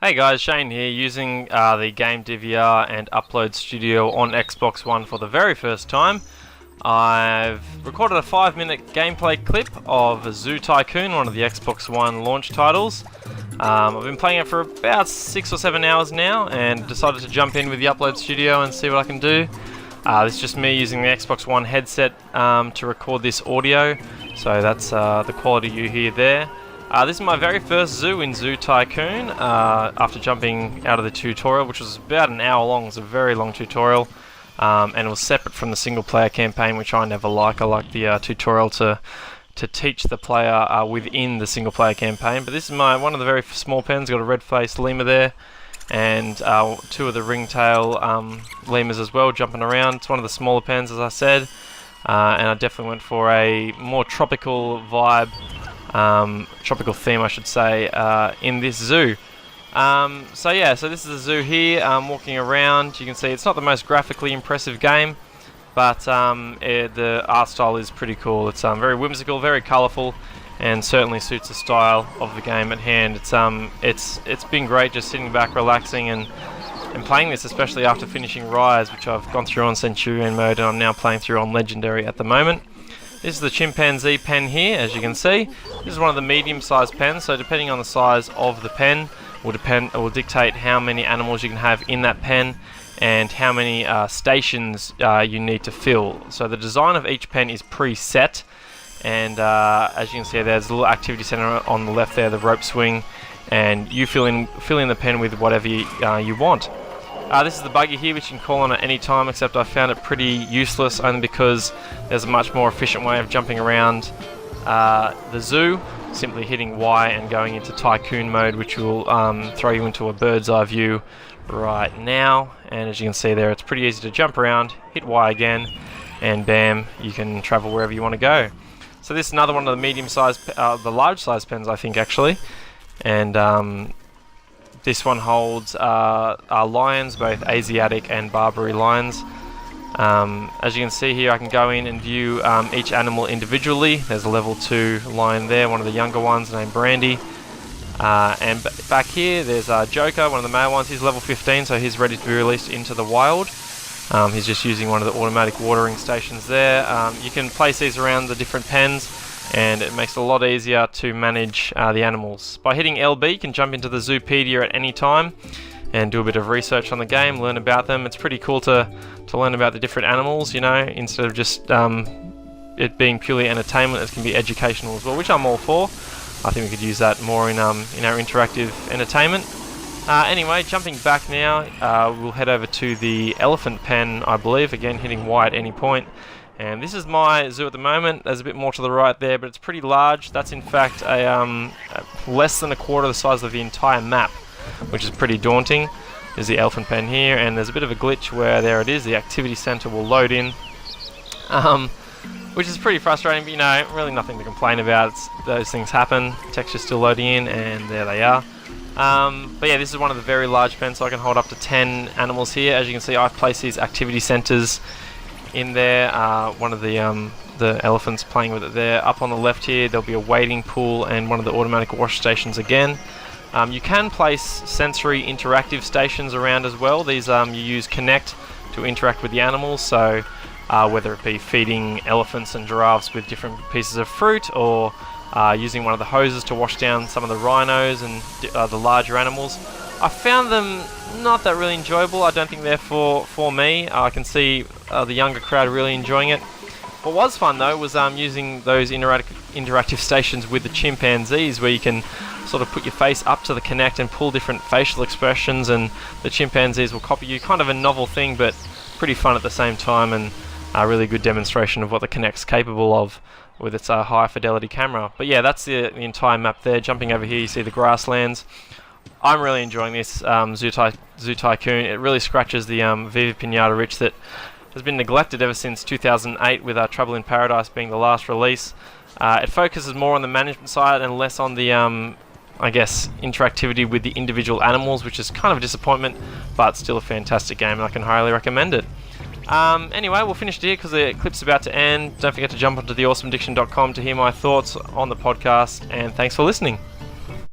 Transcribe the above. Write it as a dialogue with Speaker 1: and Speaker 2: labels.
Speaker 1: Hey guys, Shane here, using the Game DVR and Upload Studio on Xbox One for the very first time. I've recorded a 5-minute gameplay clip of Zoo Tycoon, one of the Xbox One launch titles. I've been playing it for about 6 or 7 hours now and decided to jump in with the Upload Studio and see what I can do. This is just me using the Xbox One headset to record this audio, so that's the quality you hear there. This is my very first zoo in Zoo Tycoon, after jumping out of the tutorial, which was about an hour long. It was a very long tutorial, and it was separate from the single player campaign, which I never like. I like the tutorial to teach the player within the single player campaign. But this is one of the very small pens. Got a red-faced lemur there, and 2 of the ringtail lemurs as well, jumping around. It's one of the smaller pens, as I said, and I definitely went for a more tropical vibe. Tropical theme, I should say, in this zoo. So this is the zoo here. Walking around, you can see it's not the most graphically impressive game, but the art style is pretty cool. It's very whimsical, very colourful, and certainly suits the style of the game at hand. It's been great just sitting back, relaxing, and playing this, especially after finishing Rise, which I've gone through on Centurion mode, and I'm now playing through on Legendary at the moment. This is the chimpanzee pen here, as you can see. This is one of the medium-sized pens, so depending on the size of the pen will dictate how many animals you can have in that pen and how many stations you need to fill. So the design of each pen is preset, and as you can see, there's a little activity center on the left there, the rope swing, and you fill in the pen with whatever you want. This is the buggy here, which you can call on at any time, except I found it pretty useless only because there's a much more efficient way of jumping around the zoo, simply hitting Y and going into Tycoon mode, which will throw you into a bird's eye view right now. And as you can see there, it's pretty easy to jump around, hit Y again, and bam, you can travel wherever you want to go. So this is another one of the medium-sized, the large-sized pens, I think, actually. And this one holds lions, both Asiatic and Barbary lions. As you can see here, I can go in and view each animal individually. There's a level 2 lion there, one of the younger ones named Brandy. And back here, there's Joker, one of the male ones. He's level 15, so he's ready to be released into the wild. He's just using one of the automatic watering stations there. You can place these around the different pens, and it makes it a lot easier to manage the animals. By hitting LB, you can jump into the Zoopedia at any time and do a bit of research on the game, learn about them. It's pretty cool to learn about the different animals, you know, instead of just it being purely entertainment. It can be educational as well, which I'm all for. I think we could use that more in our interactive entertainment. Anyway, jumping back now, we'll head over to the elephant pen, I believe, again hitting Y at any point. And this is my zoo at the moment. There's a bit more to the right there, but it's pretty large. That's in fact a less than a quarter the size of the entire map, which is pretty daunting. There's the elephant pen here, and there's a bit of a glitch where there it is, the activity center will load in, which is pretty frustrating, but you know, really nothing to complain about. Those things happen. Texture's still loading in, and there they are. But yeah, this is one of the very large pens, so I can hold up to 10 animals here. As you can see, I've placed these activity centers in there. One of the elephants playing with it there. Up on the left here, there'll be a wading pool and one of the automatic wash stations again. You can place sensory interactive stations around as well. These you use Connect to interact with the animals, so whether it be feeding elephants and giraffes with different pieces of fruit, or using one of the hoses to wash down some of the rhinos and the larger animals. I found them not that really enjoyable. I don't think they're for me. I can see the younger crowd really enjoying it. What was fun though was using those interactive stations with the chimpanzees, where you can sort of put your face up to the Kinect and pull different facial expressions, and the chimpanzees will copy you. Kind of a novel thing, but pretty fun at the same time, and a really good demonstration of what the Kinect's capable of with its high fidelity camera. But yeah, that's the entire map there. Jumping over here, you see the grasslands. I'm really enjoying this Zoo Tycoon. It really scratches the Viva Pinata itch that has been neglected ever since 2008, with Trouble in Paradise being the last release. It focuses more on the management side and less on the, I guess, interactivity with the individual animals, which is kind of a disappointment, but still a fantastic game, and I can highly recommend it. Anyway, we'll finish it here because the clip's about to end. Don't forget to jump onto theawesomeaddiction.com to hear my thoughts on the podcast, and thanks for listening.